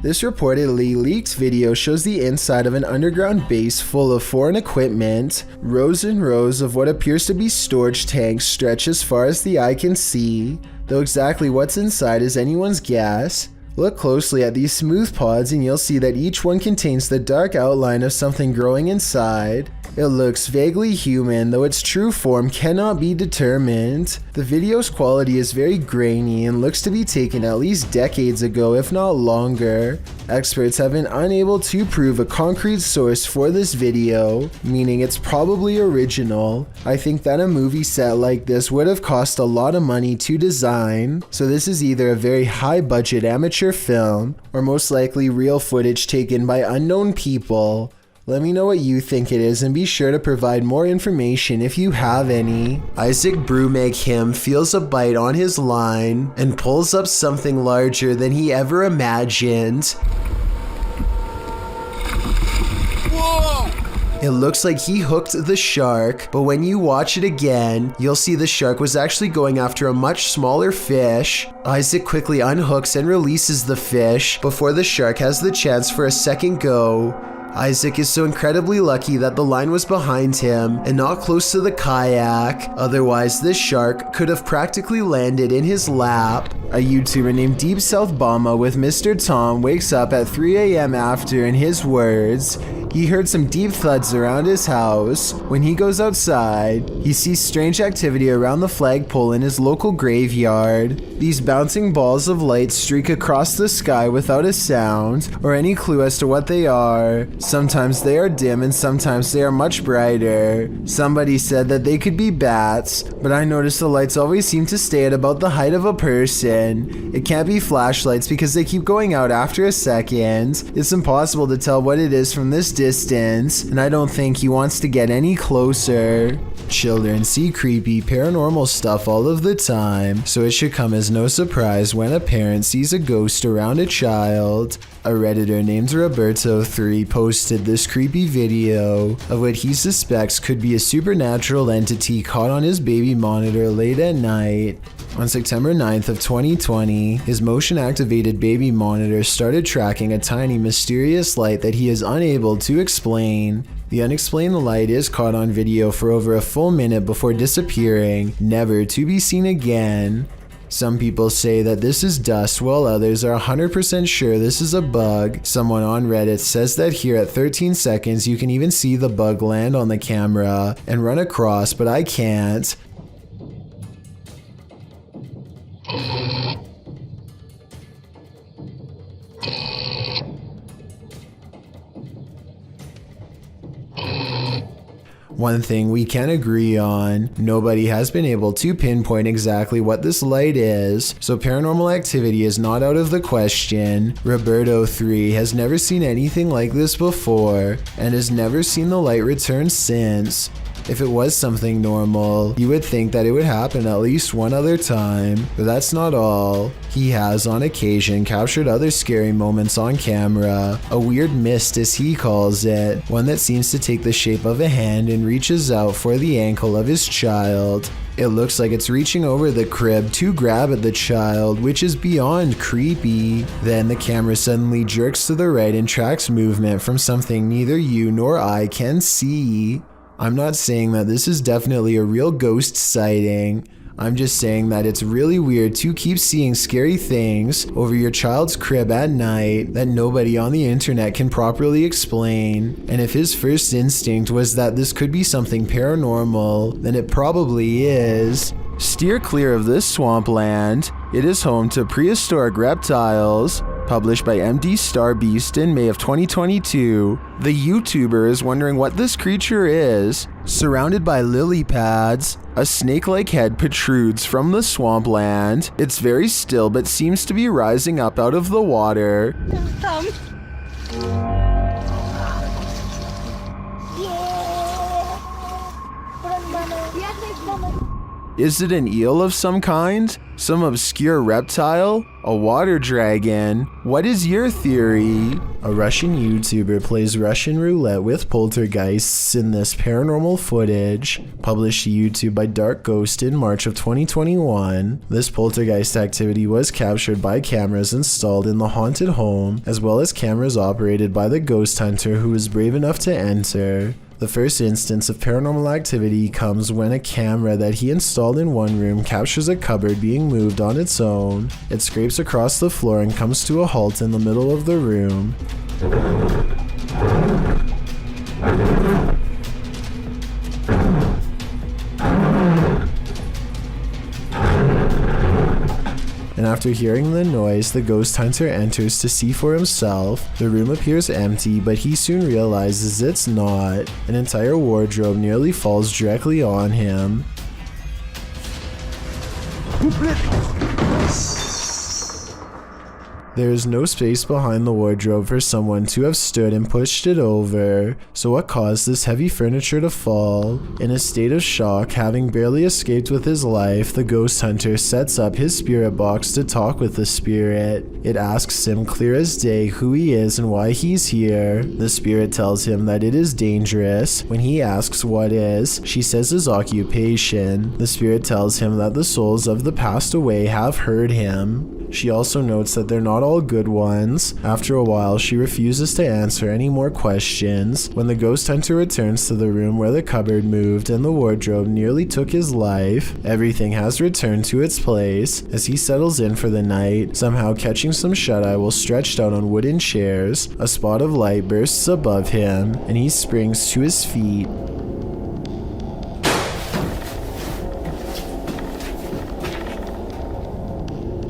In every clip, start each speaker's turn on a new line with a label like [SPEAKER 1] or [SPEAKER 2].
[SPEAKER 1] This reportedly leaked video shows the inside of an underground base full of foreign equipment. Rows and rows of what appears to be storage tanks stretch as far as the eye can see, though exactly what's inside is anyone's guess. Look closely at these smooth pods and you'll see that each one contains the dark outline of something growing inside. It looks vaguely human, though its true form cannot be determined. The video's quality is very grainy and looks to be taken at least decades ago, if not longer. Experts have been unable to prove a concrete source for this video, meaning it's probably original. I think that a movie set like this would have cost a lot of money to design, so this is either a very high budget amateur film, or most likely real footage taken by unknown people. Let me know what you think it is and be sure to provide more information if you have any. Isaac Brewmeg feels a bite on his line and pulls up something larger than he ever imagined.
[SPEAKER 2] Whoa!
[SPEAKER 1] It looks like he hooked the shark, but when you watch it again, you'll see the shark was actually going after a much smaller fish. Isaac quickly unhooks and releases the fish before the shark has the chance for a second go. Isaac is so incredibly lucky that the line was behind him and not close to the kayak, otherwise this shark could have practically landed in his lap. A YouTuber named Deep South Bama with Mr. Tom wakes up at 3 a.m. after, in his words, he heard some deep thuds around his house. When he goes outside, he sees strange activity around the flagpole in his local graveyard. These bouncing balls of light streak across the sky without a sound or any clue as to what they are. Sometimes they are dim and sometimes they are much brighter. Somebody said that they could be bats, but I noticed the lights always seem to stay at about the height of a person. It can't be flashlights because they keep going out after a second. It's impossible to tell what it is from this distance, and I don't think he wants to get any closer. Children see creepy paranormal stuff all of the time, so it should come as no surprise when a parent sees a ghost around a child. A Redditor named Roberto3 posted this creepy video of what he suspects could be a supernatural entity caught on his baby monitor late at night. On September 9th of 2020, his motion-activated baby monitor started tracking a tiny mysterious light that he is unable to explain. The unexplained light is caught on video for over a full minute before disappearing, never to be seen again. Some people say that this is dust, while others are 100% sure this is a bug. Someone on Reddit says that here at 13 seconds you can even see the bug land on the camera and run across, but I can't. One thing we can agree on, nobody has been able to pinpoint exactly what this light is, so paranormal activity is not out of the question. Roberto3 has never seen anything like this before, and has never seen the light return since. If it was something normal, you would think that it would happen at least one other time, but that's not all. He has on occasion captured other scary moments on camera, a weird mist as he calls it, one that seems to take the shape of a hand and reaches out for the ankle of his child. It looks like it's reaching over the crib to grab at the child, which is beyond creepy. Then the camera suddenly jerks to the right and tracks movement from something neither you nor I can see. I'm not saying that this is definitely a real ghost sighting. I'm just saying that it's really weird to keep seeing scary things over your child's crib at night that nobody on the internet can properly explain. And if his first instinct was that this could be something paranormal, then it probably is. Steer clear of this swampland. It is home to prehistoric reptiles. Published by MD Starbeast in May of 2022, the YouTuber is wondering what this creature is. Surrounded by lily pads, a snake-like head protrudes from the swampland. It's very still but seems to be rising up out of the water. Is it an eel of some kind? Some obscure reptile? A water dragon? What is your theory? A Russian YouTuber plays Russian roulette with poltergeists in this paranormal footage, published to YouTube by Dark Ghost in March of 2021. This poltergeist activity was captured by cameras installed in the haunted home, as well as cameras operated by the ghost hunter who was brave enough to enter. The first instance of paranormal activity comes when a camera that he installed in one room captures a cupboard being moved on its own. It scrapes across the floor and comes to a halt in the middle of the room. And after hearing the noise, the ghost hunter enters to see for himself. The room appears empty, but he soon realizes it's not. An entire wardrobe nearly falls directly on him. There is no space behind the wardrobe for someone to have stood and pushed it over. So what caused this heavy furniture to fall? In a state of shock, having barely escaped with his life, the ghost hunter sets up his spirit box to talk with the spirit. It asks him clear as day who he is and why he's here. The spirit tells him that it is dangerous. When he asks what is, she says his occupation. The spirit tells him that the souls of the passed away have heard him. She also notes that they're not all good ones. After a while, she refuses to answer any more questions. When the ghost hunter returns to the room where the cupboard moved and the wardrobe nearly took his life, everything has returned to its place. As he settles in for the night, somehow catching some shut-eye while stretched out on wooden chairs, a spot of light bursts above him, and he springs to his feet.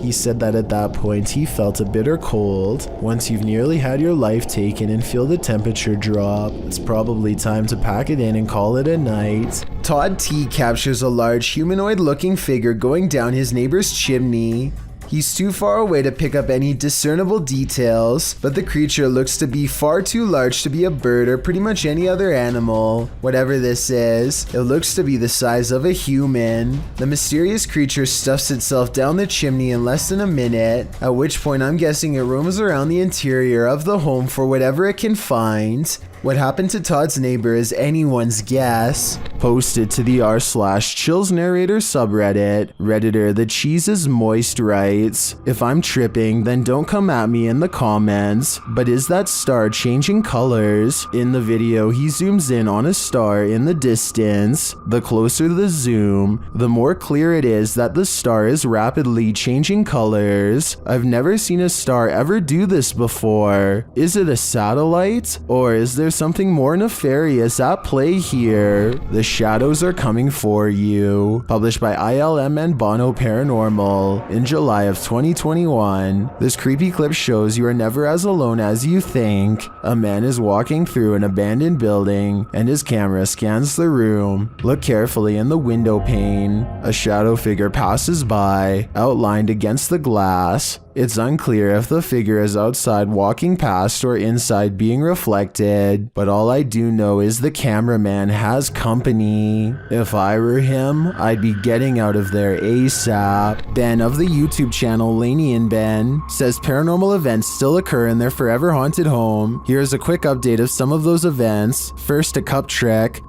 [SPEAKER 1] He said that at that point he felt a bitter cold. Once you've nearly had your life taken and feel the temperature drop, it's probably time to pack it in and call it a night. Todd T captures a large humanoid-looking figure going down his neighbor's chimney. He's too far away to pick up any discernible details, but the creature looks to be far too large to be a bird or pretty much any other animal. Whatever this is, it looks to be the size of a human. The mysterious creature stuffs itself down the chimney in less than a minute, at which point I'm guessing it roams around the interior of the home for whatever it can find. What happened to Todd's neighbor is anyone's guess. Posted to the r/Chills Narrator subreddit, Redditor The Cheese is Moist writes, "If I'm tripping, then don't come at me in the comments, but is that star changing colors?" In the video, he zooms in on a star in the distance. The closer the zoom, the more clear it is that the star is rapidly changing colors. I've never seen a star ever do this before. Is it a satellite? Or is there something more nefarious at play here? The shadows are coming for you. Published by ILM and Bono Paranormal in July of 2021. This creepy clip shows you are never as alone as you think. A man is walking through an abandoned building and his camera scans the room. Look carefully in the window pane. A shadow figure passes by, outlined against the glass. It's unclear if the figure is outside walking past or inside being reflected, but all I do know is the cameraman has company. If I were him, I'd be getting out of there ASAP. Ben of the YouTube channel Laney and Ben says paranormal events still occur in their forever haunted home. Here's a quick update of some of those events. First, a cup trick.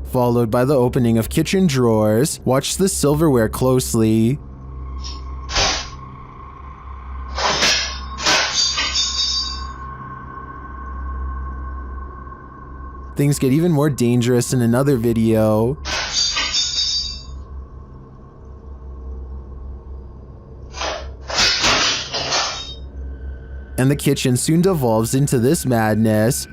[SPEAKER 1] Followed by the opening of kitchen drawers. Watch the silverware closely. Things get even more dangerous in another video. And the kitchen soon devolves into this madness.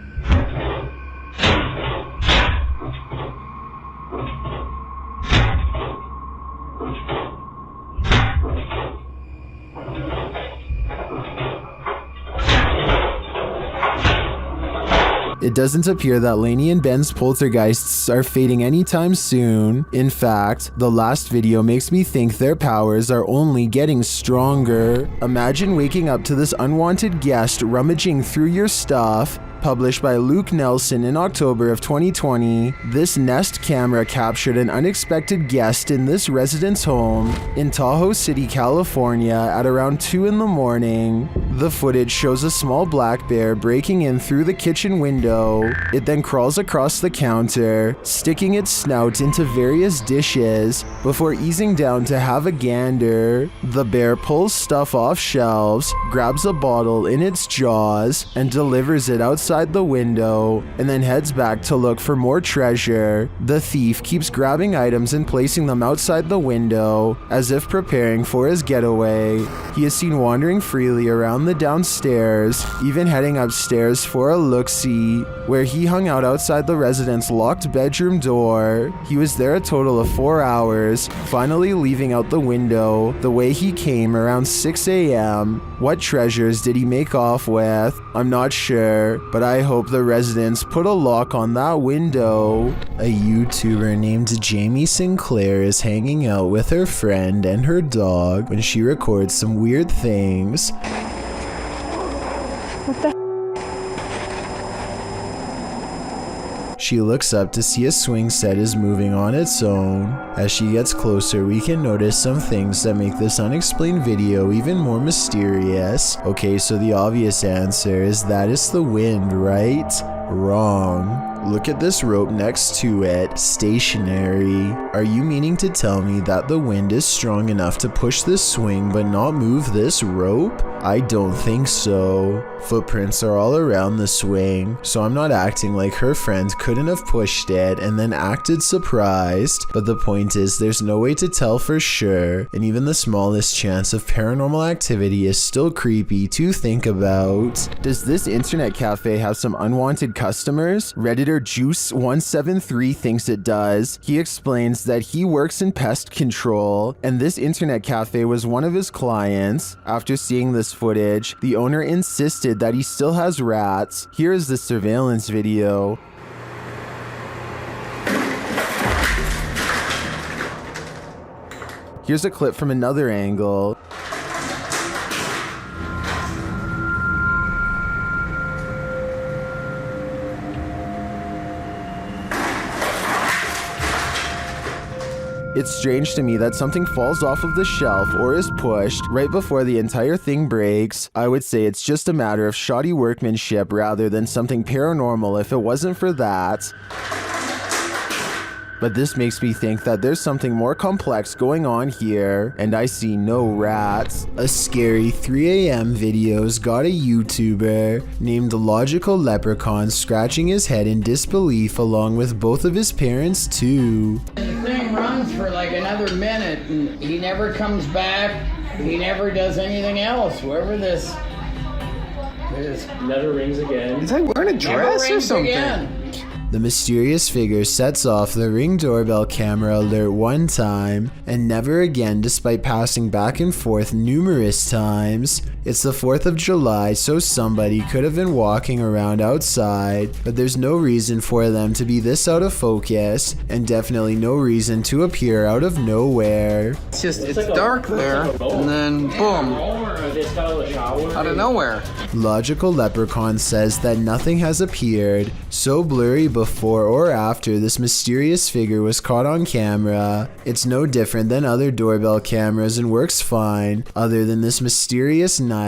[SPEAKER 1] It doesn't appear that Laney and Ben's poltergeists are fading anytime soon. In fact, the last video makes me think their powers are only getting stronger. Imagine waking up to this unwanted guest rummaging through your stuff. Published by Luke Nelson in October of 2020, this Nest camera captured an unexpected guest in this resident's home in Tahoe City, California at around 2 in the morning. The footage shows a small black bear breaking in through the kitchen window. It then crawls across the counter, sticking its snout into various dishes before easing down to have a gander. The bear pulls stuff off shelves, grabs a bottle in its jaws, and delivers it outside the window, and then heads back to look for more treasure. The thief keeps grabbing items and placing them outside the window, as if preparing for his getaway. He is seen wandering freely around the downstairs, even heading upstairs for a look-see, where he hung out outside the resident's locked bedroom door. He was there a total of 4 hours, finally leaving out the window the way he came around 6 a.m. What treasures did he make off with? I'm not sure, but I hope the residents put a lock on that window. A YouTuber named Jamie Sinclair is hanging out with her friend and her dog when she records some weird things.
[SPEAKER 3] What the?
[SPEAKER 1] She looks up to see a swing set is moving on its own. As she gets closer, we can notice some things that make this unexplained video even more mysterious. Okay, so the obvious answer is that it's the wind, right? Wrong. Look at this rope next to it, stationary. Are you meaning to tell me that the wind is strong enough to push this swing but not move this rope? I don't think so. Footprints are all around the swing, so I'm not acting like her friend couldn't have pushed it and then acted surprised. But the point is, there's no way to tell for sure, and even the smallest chance of paranormal activity is still creepy to think about. Does this internet cafe have some unwanted customers? Redditor Juice173 thinks it does. He explains that he works in pest control, and this internet cafe was one of his clients. After seeing this footage, the owner insisted that he still has rats. Here is the surveillance video. Here's a clip from another angle. It's strange to me that something falls off of the shelf or is pushed right before the entire thing breaks. I would say it's just a matter of shoddy workmanship rather than something paranormal if it wasn't for that. But this makes me think that there's something more complex going on here, and I see no rats. A scary 3 a.m. video's got a YouTuber named Logical Leprechaun scratching his head in disbelief along with both of his parents too.
[SPEAKER 4] The thing runs for like another minute and he never comes back. He never does anything else. Whoever this
[SPEAKER 5] never rings again.
[SPEAKER 2] Is he wearing a dress or something?
[SPEAKER 4] Again.
[SPEAKER 1] The mysterious figure sets off the Ring doorbell camera alert one time and never again, despite passing back and forth numerous times. It's the 4th of July, so somebody could have been walking around outside, but there's no reason for them to be this out of focus, and definitely no reason to appear out of nowhere.
[SPEAKER 2] It's dark there, and then boom, out of nowhere.
[SPEAKER 1] Logical Leprechaun says that nothing has appeared so blurry before or after this mysterious figure was caught on camera. It's no different than other doorbell cameras and works fine, other than this mysterious night.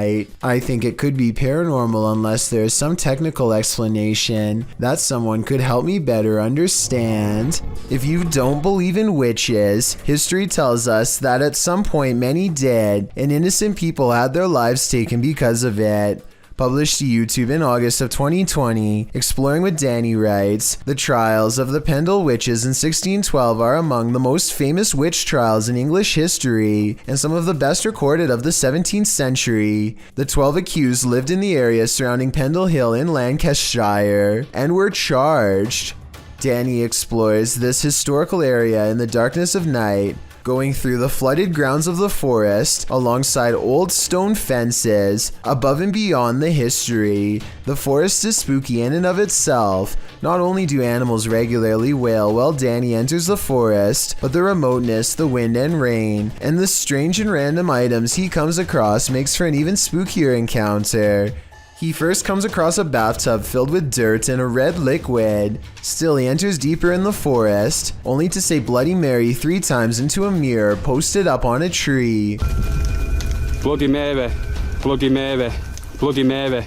[SPEAKER 1] I think it could be paranormal unless there is some technical explanation that someone could help me better understand. If you don't believe in witches, history tells us that at some point many did, and innocent people had their lives taken because of it. Published to YouTube in August of 2020, Exploring with Danny writes, the trials of the Pendle witches in 1612 are among the most famous witch trials in English history, and some of the best recorded of the 17th century. The 12 accused lived in the area surrounding Pendle Hill in Lancashire, and were charged. Danny explores this historical area in the darkness of night, going through the flooded grounds of the forest, alongside old stone fences, above and beyond the history. The forest is spooky in and of itself. Not only do animals regularly wail while Danny enters the forest, but the remoteness, the wind and rain, and the strange and random items he comes across makes for an even spookier encounter. He first comes across a bathtub filled with dirt and a red liquid. Still, he enters deeper in the forest, only to say Bloody Mary 3 times into a mirror posted up on a tree.
[SPEAKER 3] Bloody Mary, Bloody Mary, Bloody Mary.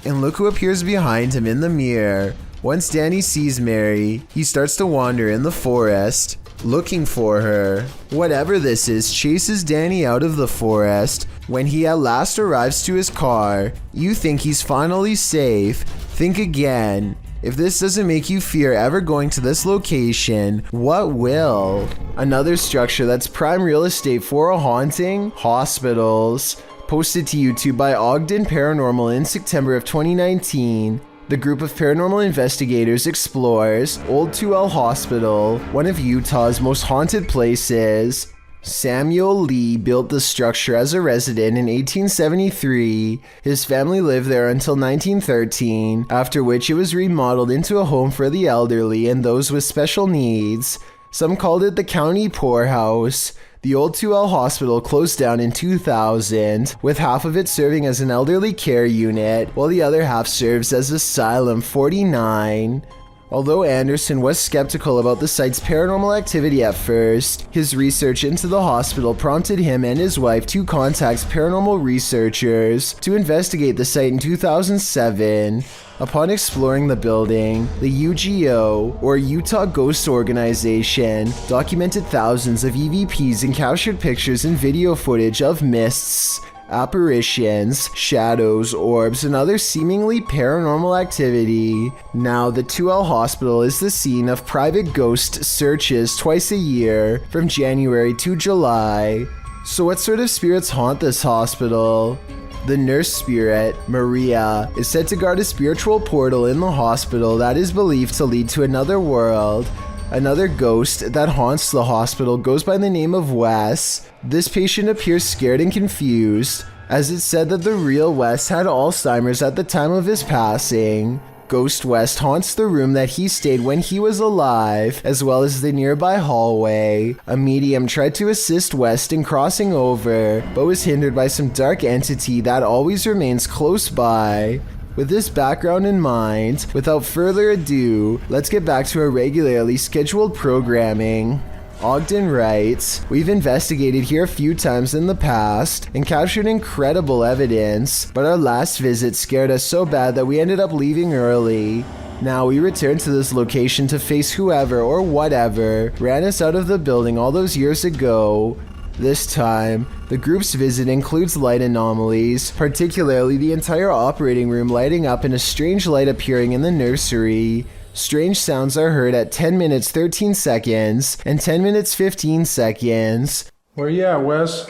[SPEAKER 1] And look who appears behind him in the mirror. Once Danny sees Mary, he starts to wander in the forest, looking for her. Whatever this is chases Danny out of the forest. When he at last arrives to his car, you think he's finally safe. Think again. If this doesn't make you fear ever going to this location, what will? Another structure that's prime real estate for a haunting? Hospitals. Posted to YouTube by Ogden Paranormal in September of 2019. The group of paranormal investigators explores Old 2L Hospital, one of Utah's most haunted places. Samuel Lee built the structure as a resident in 1873. His family lived there until 1913, after which it was remodeled into a home for the elderly and those with special needs. Some called it the county poorhouse. The Old 2L Hospital closed down in 2000, with half of it serving as an elderly care unit, while the other half serves as Asylum 49. Although Anderson was skeptical about the site's paranormal activity at first, his research into the hospital prompted him and his wife to contact paranormal researchers to investigate the site in 2007. Upon exploring the building, the UGO, or Utah Ghost Organization, documented thousands of EVPs and captured pictures and video footage of mists, apparitions, shadows, orbs, and other seemingly paranormal activity. Now, the 2L Hospital is the scene of private ghost searches twice a year, from January to July. So what sort of spirits haunt this hospital? The nurse spirit, Maria, is said to guard a spiritual portal in the hospital that is believed to lead to another world. Another ghost that haunts the hospital goes by the name of Wes. This patient appears scared and confused, as it's said that the real Wes had Alzheimer's at the time of his passing. Ghost West haunts the room that he stayed when he was alive, as well as the nearby hallway. A medium tried to assist West in crossing over, but was hindered by some dark entity that always remains close by. With this background in mind, without further ado, let's get back to our regularly scheduled programming. Ogden writes, "We've investigated here a few times in the past and captured incredible evidence, but our last visit scared us so bad that we ended up leaving early. Now we return to this location to face whoever or whatever ran us out of the building all those years ago. This time, the group's visit includes light anomalies, particularly the entire operating room lighting up and a strange light appearing in the nursery. Strange sounds are heard at 10 minutes 13 seconds and 10 minutes 15 seconds.
[SPEAKER 5] Where you at, Wes?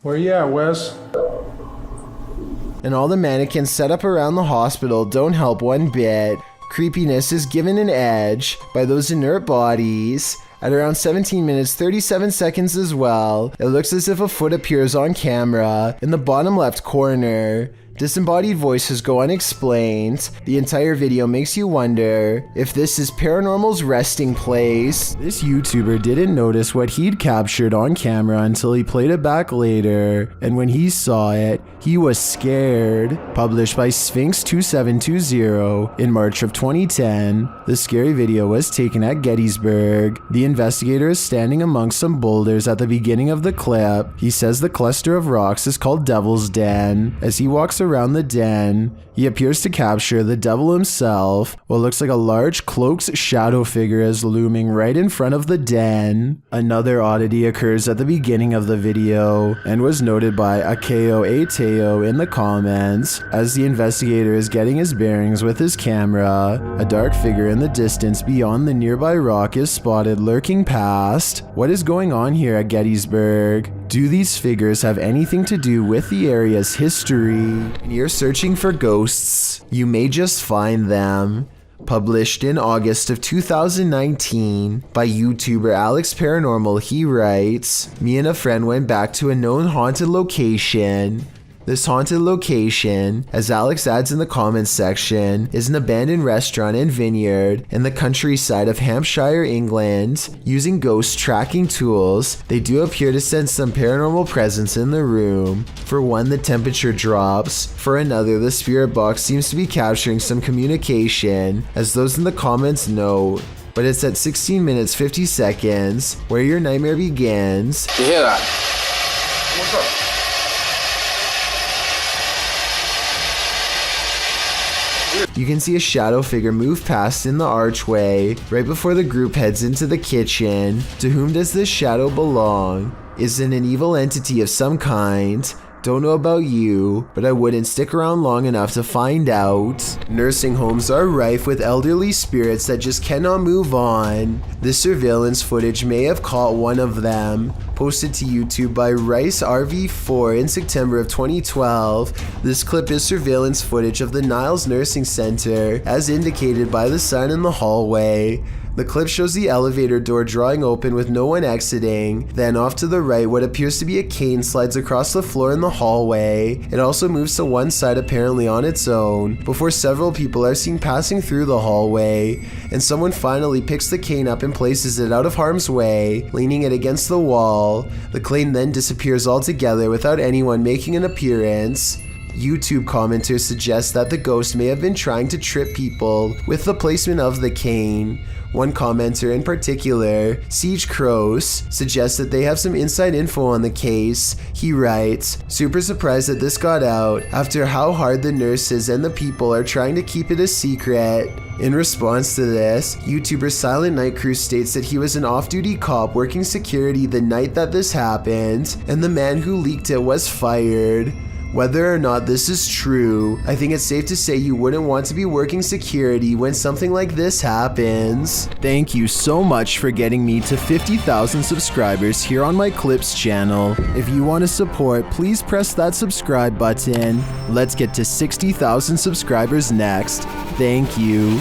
[SPEAKER 5] Where you at, Wes?
[SPEAKER 1] And all the mannequins set up around the hospital don't help one bit. Creepiness is given an edge by those inert bodies. At around 17 minutes 37 seconds as well, it looks as if a foot appears on camera in the bottom left corner. Disembodied voices go unexplained. The entire video makes you wonder if this is paranormal's resting place. This YouTuber didn't notice what he'd captured on camera until he played it back later, and when he saw it, he was scared. Published by Sphinx 2720 in March of 2010, the scary video was taken at Gettysburg. The investigator is standing amongst some boulders at the beginning of the clip. He says the cluster of rocks is called Devil's Den. As he walks around the den, he appears to capture the devil himself. What looks like a large cloaked shadow figure is looming right in front of the den. Another oddity occurs at the beginning of the video and was noted by Akeo Ateo in the comments. As the investigator is getting his bearings with his camera, a dark figure in the distance beyond the nearby rock is spotted lurking past. What is going on here at Gettysburg? Do these figures have anything to do with the area's history? When you're searching for ghosts, you may just find them. Published in August of 2019 by YouTuber Alex Paranormal, he writes, "Me and a friend went back to a known haunted location. This haunted location, as Alex adds in the comments section, is an abandoned restaurant and vineyard in the countryside of Hampshire, England. Using ghost tracking tools, they do appear to sense some paranormal presence in the room. For one, the temperature drops. For another, the spirit box seems to be capturing some communication, as those in the comments note. But it's at 16 minutes 50 seconds where your nightmare begins.
[SPEAKER 2] You hear that? What's up?
[SPEAKER 1] You can see a shadow figure move past in the archway right before the group heads into the kitchen. To whom does this shadow belong? Is it an evil entity of some kind? Don't know about you, but I wouldn't stick around long enough to find out. Nursing homes are rife with elderly spirits that just cannot move on. This surveillance footage may have caught one of them. Posted to YouTube by Rice RV4 in September of 2012. This clip is surveillance footage of the Niles Nursing Center, as indicated by the sign in the hallway. The clip shows the elevator door drawing open with no one exiting. Then off to the right, what appears to be a cane slides across the floor in the hallway. It also moves to one side apparently on its own, before several people are seen passing through the hallway, and someone finally picks the cane up and places it out of harm's way, leaning it against the wall. The cane then disappears altogether without anyone making an appearance. YouTube commenters suggest that the ghost may have been trying to trip people with the placement of the cane. One commenter in particular, Siege Crows, suggests that they have some inside info on the case. He writes, "Super surprised that this got out after how hard the nurses and the people are trying to keep it a secret." In response to this, YouTuber Silent Night Crew states that he was an off-duty cop working security the night that this happened, and the man who leaked it was fired. Whether or not this is true, I think it's safe to say you wouldn't want to be working security when something like this happens. Thank you so much for getting me to 50,000 subscribers here on my Clips channel. If you want to support, please press that subscribe button. Let's get to 60,000 subscribers next. Thank you.